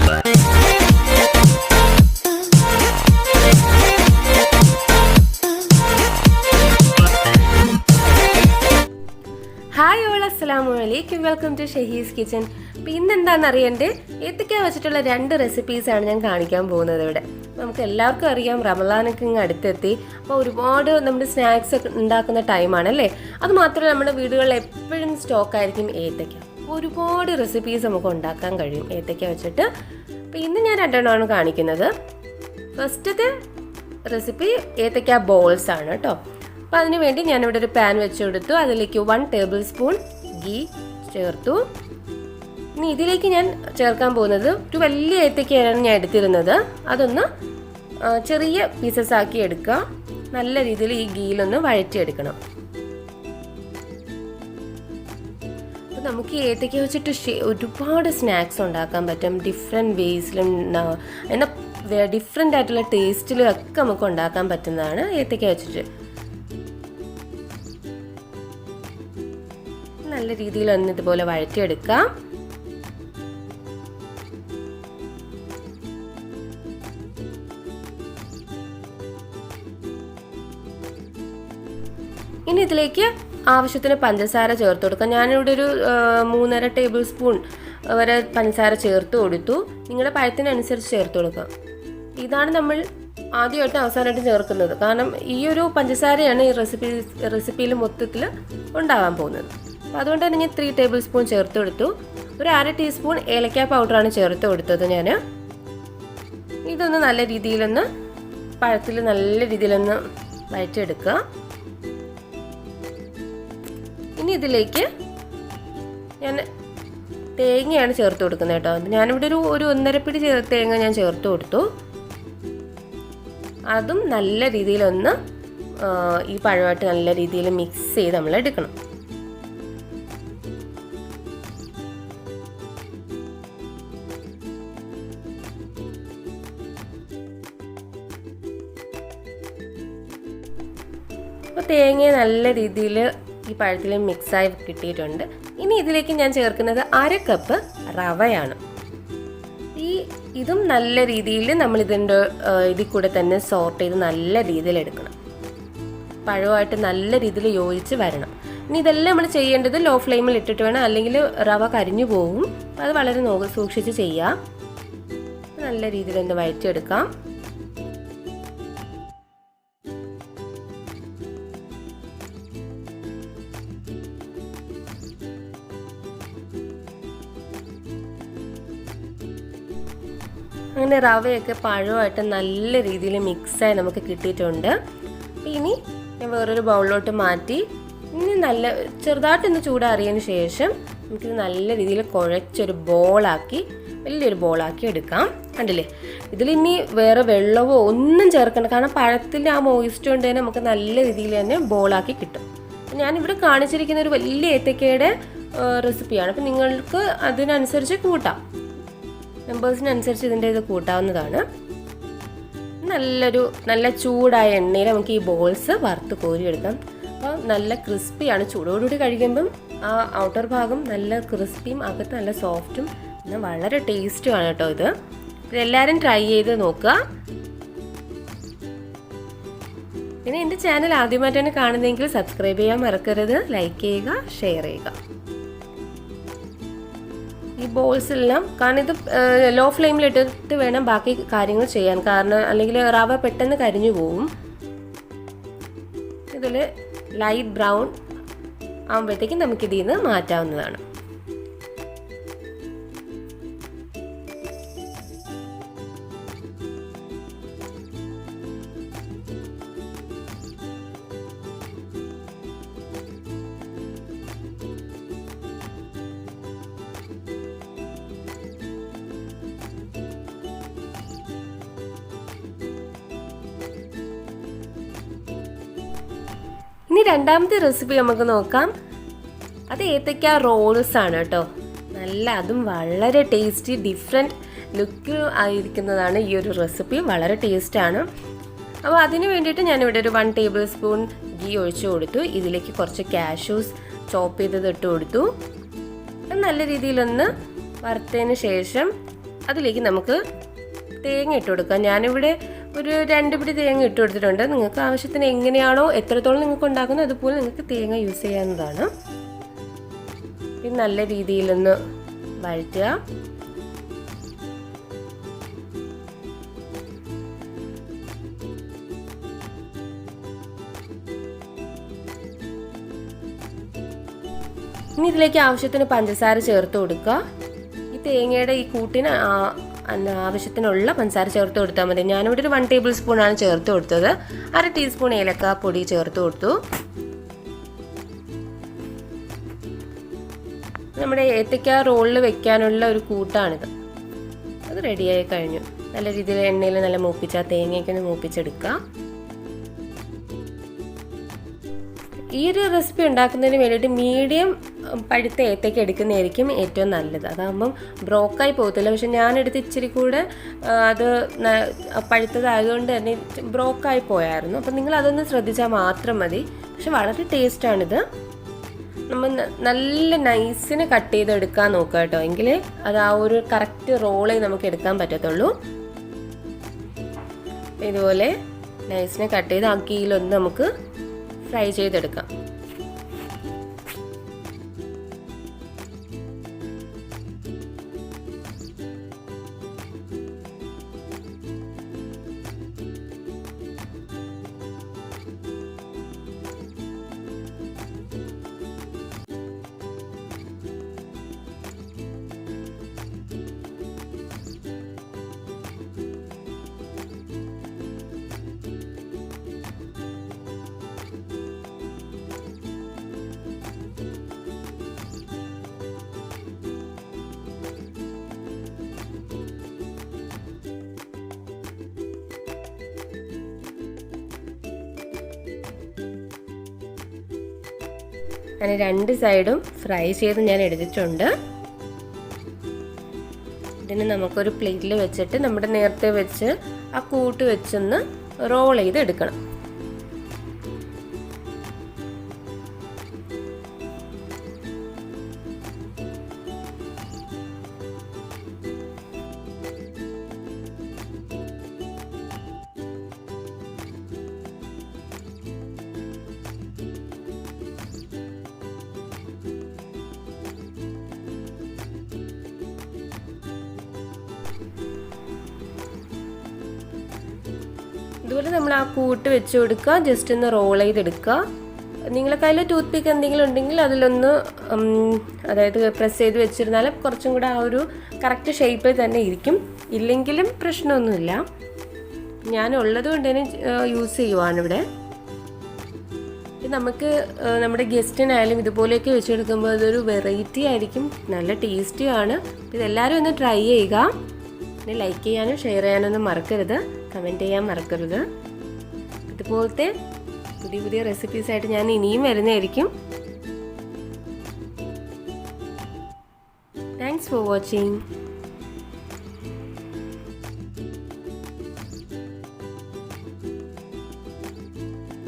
Hi all, അസ്സലാമു അലൈക്കും. Welcome to ഷഹീസ് കിച്ചൻ. അപ്പോൾ ഇന്ന് എന്താണെന്ന് അറിയണ്ടേ, ഏത്തക്ക വെച്ചിട്ടുള്ള 2 റെസിപ്പീസാണ് ഞാൻ കാണിക്കാൻ പോകുന്നത് ഇവിടെ. നമുക്ക് എല്ലാവർക്കും അറിയാം, റമദാനൊക്കെ ഇങ്ങ് അടുത്തെത്തി. അപ്പോൾ ഒരുപാട് നമ്മുടെ സ്നാക്സ് ഒക്കെ ഉണ്ടാക്കുന്ന ടൈമാണല്ലേ. അത് മാത്രമല്ല, നമ്മുടെ വീടുകളിൽ എപ്പോഴും സ്റ്റോക്കായിരിക്കും ഏത്തക്ക. ഒരുപാട് റെസിപ്പീസ് നമുക്ക് ഉണ്ടാക്കാൻ കഴിയും ഏത്തക്ക വെച്ചിട്ട്. അപ്പോൾ ഇന്ന് ഞാൻ 2 എണ്ണമാണ് കാണിക്കുന്നത്. ഫസ്റ്റത്തെ റെസിപ്പി ഏത്തക്ക ബോൾസ് ആണ് കേട്ടോ. അപ്പോൾ അതിന് വേണ്ടി ഞാനിവിടെ ഒരു പാൻ വെച്ച് കൊടുത്തു. അതിലേക്ക് 1 ടേബിൾ സ്പൂൺ ഗീ ചേർത്തു. ഇനി ഇതിലേക്ക് ഞാൻ ചേർക്കാൻ പോകുന്നത് ഒരു വലിയ ഏത്തക്കയാണ് ഞാൻ എടുത്തിരുന്നത്. അതൊന്ന് ചെറിയ പീസസ് ആക്കി എടുക്കുക. നല്ല രീതിയിൽ ഈ ഗീയിലൊന്ന് വഴറ്റിയെടുക്കണം. അപ്പോൾ നമുക്ക് ഈ ഏത്തക്ക വെച്ചിട്ട് ഒരുപാട് സ്നാക്സ് ഉണ്ടാക്കാൻ പറ്റും. ഡിഫറെൻറ്റ് വേസിലും എന്നാൽ ഡിഫറെൻ്റ് ആയിട്ടുള്ള ടേസ്റ്റിലും ഒക്കെ നമുക്ക് ഉണ്ടാക്കാൻ പറ്റുന്നതാണ് ഏത്തക്ക വെച്ചിട്ട്. നല്ല രീതിയിൽ ഒന്ന് ഇതുപോലെ വഴറ്റിയെടുക്കാം. ഇനി ഇതിലേക്ക് ആവശ്യത്തിന് പഞ്ചസാര ചേർത്ത് കൊടുക്കാം. ഞാനിവിടെ ഒരു 3.5 ടേബിൾ സ്പൂൺ വരെ പഞ്ചസാര ചേർത്ത് കൊടുത്തു. നിങ്ങളുടെ പഴത്തിനനുസരിച്ച് ചേർത്ത് കൊടുക്കാം. ഇതാണ് നമ്മൾ ആദ്യമായിട്ട് അവസാനമായിട്ട് ചേർക്കുന്നത്. കാരണം ഈ ഒരു പഞ്ചസാരയാണ് ഈ റെസിപ്പിയിൽ മൊത്തത്തിൽ ഉണ്ടാകാൻ പോകുന്നത്. അപ്പോൾ അതുകൊണ്ട് തന്നെ ഞാൻ 3 ടേബിൾ സ്പൂൺ ചേർത്ത് കൊടുത്തു. ഒരു 1/2 ടീസ്പൂൺ ഏലക്ക പൗഡറാണ് ചേർത്ത് കൊടുത്തത് ഞാൻ. ഇതൊന്ന് നല്ല രീതിയിലൊന്ന് പഴത്തിൽ നല്ല രീതിയിലൊന്ന് വഴറ്റിയെടുക്കുക. ഇനി ഇതിലേക്ക് ഞാൻ തേങ്ങയാണ് ചേർത്ത് കൊടുക്കുന്നത് കേട്ടോ. ഞാനിവിടെ ഒരു 1.5 പിടി തേങ്ങ ഞാൻ ചേർത്ത് കൊടുത്തു. അതും നല്ല രീതിയിലൊന്ന് ഈ പഴമായിട്ട് നല്ല രീതിയിൽ മിക്സ് ചെയ്ത് നമ്മൾ എടുക്കണം. അപ്പോൾ തേങ്ങ നല്ല രീതിയിൽ ഈ പഴത്തിൽ മിക്സായി കിട്ടിയിട്ടുണ്ട്. ഇനി ഇതിലേക്ക് ഞാൻ ചേർക്കുന്നത് 1/2 കപ്പ് റവയാണ്. ഇതും നല്ല രീതിയിൽ നമ്മൾ ഇതിൽ കൂടെ തന്നെ സോർട്ട് ചെയ്ത് നല്ല രീതിയിൽ എടുക്കണം. പഴമായിട്ട് നല്ല രീതിയിൽ യോജിച്ച് വരണം. ഇനി ഇതെല്ലാം നമ്മൾ ചെയ്യേണ്ടത് ലോ ഫ്ലെയിമിൽ ഇട്ടിട്ട് വേണം, അല്ലെങ്കിൽ റവ കരിഞ്ഞു പോകും. അത് വളരെ സൂക്ഷിച്ച് ചെയ്യാം. നല്ല രീതിയിൽ ഒന്ന് വഴറ്റിയെടുക്കാം. അങ്ങനെ റവയൊക്കെ പഴമായിട്ട് നല്ല രീതിയിൽ മിക്സായി നമുക്ക് കിട്ടിയിട്ടുണ്ട്. ഇനി ഞാൻ വേറൊരു ബൗളിലോട്ട് മാറ്റി ഇനി നല്ല ചെറുതായിട്ടൊന്ന് ചൂടാറിയതിന് ശേഷം നമുക്കിത് നല്ല രീതിയിൽ കുഴച്ചൊരു ബോളാക്കി, വലിയൊരു ബോളാക്കി എടുക്കാം. കണ്ടില്ലേ, ഇതിലിനി വേറെ വെള്ളമോ ഒന്നും ചേർക്കണ്ട. കാരണം പഴത്തിൻ്റെ ആ മോയിസ്റ്റ് കൊണ്ട് തന്നെ നമുക്ക് നല്ല രീതിയിൽ തന്നെ ബോളാക്കി കിട്ടും. ഞാനിവിടെ കാണിച്ചിരിക്കുന്ന ഒരു വലിയ ഏത്തക്കയുടെ റെസിപ്പിയാണ്. അപ്പം നിങ്ങൾക്ക് അതിനനുസരിച്ച് കൂട്ടാം, മെമ്പേഴ്സിനനുസരിച്ച് ഇതിൻ്റെ ഇത് കൂട്ടാവുന്നതാണ്. നല്ല ചൂടായ എണ്ണയിൽ നമുക്ക് ഈ ബോൾസ് വറുത്ത് കോരിയെടുക്കാം. അപ്പോൾ നല്ല ക്രിസ്പിയാണ്. ചൂടോടുകൂടി കഴിക്കുമ്പം ആ ഔട്ടർ ഭാഗം നല്ല ക്രിസ്പിയും അകത്ത് നല്ല സോഫ്റ്റും എന്നാൽ വളരെ ടേസ്റ്റുമാണ് കേട്ടോ ഇത്. എല്ലാവരും ട്രൈ ചെയ്ത് നോക്കുക. പിന്നെ എൻ്റെ ചാനൽ ആദ്യമായിട്ടാണ് കാണുന്നതെങ്കിൽ സബ്സ്ക്രൈബ് ചെയ്യാൻ മറക്കരുത്. ലൈക്ക് ചെയ്യുക, ഷെയർ ചെയ്യുക. ഈ ബോൾസ് എല്ലാം, കാരണം ഇത് ലോ ഫ്ലെയിമിൽ ഇട്ടിട്ട് വേണം ബാക്കി കാര്യങ്ങൾ ചെയ്യാൻ. കാരണം അല്ലെങ്കിൽ റവ പെട്ടെന്ന് കരിഞ്ഞു പോവും. ഇതിൽ ലൈറ്റ് ബ്രൗൺ ആകുമ്പോഴത്തേക്കും നമുക്കിതിൽ നിന്ന് മാറ്റാവുന്നതാണ്. ഇനി രണ്ടാമത്തെ റെസിപ്പി നമുക്ക് നോക്കാം. അത് ഏത്തക്ക റോൾസ് ആണ് കേട്ടോ. അതും വളരെ ടേസ്റ്റി, ഡിഫറെൻറ്റ് ലുക്ക് ആയിരിക്കുന്നതാണ് ഈ ഒരു റെസിപ്പി. വളരെ ടേസ്റ്റാണ്. അപ്പോൾ അതിന് വേണ്ടിയിട്ട് ഞാനിവിടെ ഒരു 1 ടേബിൾ സ്പൂൺ ഗീ ഒഴിച്ചു കൊടുത്തു. ഇതിലേക്ക് കുറച്ച് കാഷ്യൂസ് ചോപ്പ് ചെയ്തത് ഇട്ട് കൊടുത്തു. നല്ല രീതിയിലൊന്ന് വറുത്തതിന് ശേഷം അതിലേക്ക് നമുക്ക് തേങ്ങ ഇട്ട് കൊടുക്കാം. ഞാനിവിടെ ഒരു 2 പിടി തേങ്ങ ഇട്ട് കൊടുത്തിട്ടുണ്ട്. നിങ്ങൾക്ക് ആവശ്യത്തിന് എങ്ങനെയാണോ എത്രത്തോളം നിങ്ങൾക്ക് ഉണ്ടാക്കുന്നത് അതുപോലെ നിങ്ങൾക്ക് തേങ്ങ യൂസ് ചെയ്യാവുന്നതാണ്. ഇത് നല്ല രീതിയിലൊന്ന് വഴറ്റുക. ഇനി ഇതിലേക്ക് ആവശ്യത്തിന് പഞ്ചസാര ചേർത്ത് കൊടുക്കുക. ഈ തേങ്ങയുടെ ഈ കൂട്ടിന് ആവശ്യത്തിനുള്ള പഞ്ചസാര ചേർത്ത് കൊടുത്താൽ മതി. ഞാനിവിടെ ഒരു 1 ടേബിൾ സ്പൂണാണ് ചേർത്ത് കൊടുത്തത്. 1/2 ടീസ്പൂൺ ഏലക്കാപ്പൊടി ചേർത്ത് കൊടുത്തു. നമ്മുടെ ഏത്തയ്ക്ക റോളിൽ വെക്കാനുള്ള ഒരു കൂട്ടാണിത്. അത് റെഡിയായി കഴിഞ്ഞു. നല്ല രീതിയിൽ എണ്ണയിൽ നല്ല മൂപ്പിച്ച തേങ്ങയൊക്കെ ഒന്ന് മൂപ്പിച്ചെടുക്കുക. ഈ ഒരു റെസിപ്പി ഉണ്ടാക്കുന്നതിന് വേണ്ടിയിട്ട് മീഡിയം പഴുത്ത ഏത്തയ്ക്ക എടുക്കുന്നതായിരിക്കും ഏറ്റവും നല്ലത്. അതാകുമ്പം ബ്രോക്കായി പോകത്തില്ല. പക്ഷെ ഞാനെടുത്ത് ഇച്ചിരി കൂടെ അത് പഴുത്തതായതുകൊണ്ട് തന്നെ ബ്രോക്കായി പോയായിരുന്നു. അപ്പം നിങ്ങൾ അതൊന്ന് ശ്രദ്ധിച്ചാൽ മാത്രം മതി. പക്ഷെ വളരെ ടേസ്റ്റാണിത്. നമ്മൾ നല്ല നൈസിന് കട്ട് ചെയ്തെടുക്കാൻ നോക്കുക കേട്ടോ. എങ്കിലേ അത് ആ ഒരു കറക്റ്റ് റോളേ നമുക്ക് എടുക്കാൻ പറ്റത്തുള്ളൂ. ഇതുപോലെ നൈസിന് കട്ട് ചെയ്ത് ആ ഗീലൊന്ന് നമുക്ക് ഫ്രൈ ചെയ്തെടുക്കാം. അങ്ങനെ 2 സൈഡും ഫ്രൈ ചെയ്ത് ഞാൻ എടുത്തിട്ടുണ്ട്. ഇതിന് നമുക്കൊരു പ്ലേറ്റിൽ വെച്ചിട്ട് നമ്മുടെ നേരത്തെ വെച്ച് ആ കൂട്ട് വെച്ചൊന്ന് റോൾ ചെയ്ത് എടുക്കണം. ഇതുപോലെ നമ്മൾ ആ കൂട്ട് വെച്ച് കൊടുക്കുക. ജസ്റ്റ് ഒന്ന് റോൾ ചെയ്തെടുക്കുക. നിങ്ങളുടെ കയ്യിൽ ടൂത്ത് പിക്ക് എന്തെങ്കിലും ഉണ്ടെങ്കിൽ അതിലൊന്ന് അതായത് പ്രസ് ചെയ്ത് വെച്ചിരുന്നാൽ കുറച്ചും കൂടെ ആ ഒരു കറക്റ്റ് ഷേപ്പിൽ തന്നെ ഇരിക്കും. ഇല്ലെങ്കിലും പ്രശ്നമൊന്നുമില്ല. ഞാനുള്ളത് കൊണ്ട് തന്നെ യൂസ് ചെയ്യുവാണ് ഇവിടെ. നമുക്ക് നമ്മുടെ ഗസ്റ്റിനായാലും ഇതുപോലെയൊക്കെ വെച്ചെടുക്കുമ്പോൾ അതൊരു വെറൈറ്റി ആയിരിക്കും. നല്ല ടേസ്റ്റിയാണ്. ഇതെല്ലാവരും ഒന്ന് ട്രൈ ചെയ്യുക. പിന്നെ ലൈക്ക് ചെയ്യാനും ഷെയർ ചെയ്യാനൊന്നും മറക്കരുത്. കമൻറ്റ് ചെയ്യാൻ മറക്കരുത്. ഇതുപോലത്തെ പുതിയ പുതിയ റെസിപ്പീസായിട്ട് ഞാൻ ഇനിയും വരുന്നതായിരിക്കും. Thanks for watching.